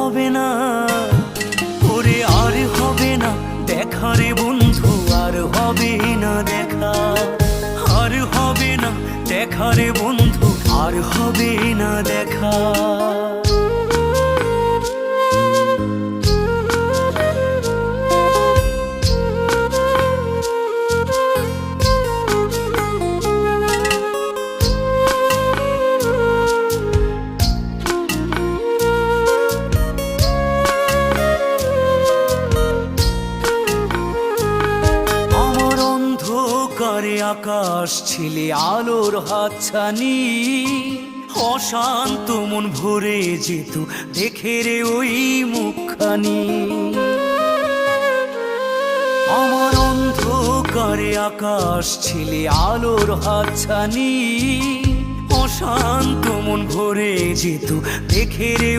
হবে না, ওরে আর হবে না দেখা রে বন্ধু, আর হবে না দেখা, আর হবে না দেখা রে বন্ধু, আর হবে না দেখা। করে আকাশ ছিলে আলোর হাতছানি, অশান্ত মন ভরে যেত দেখে রে ওই মুখখানি। আমার অন্ধকারে আকাশ ছিলে আলোর হাতছানি, অশান্ত মন ভরে যেত দেখে রে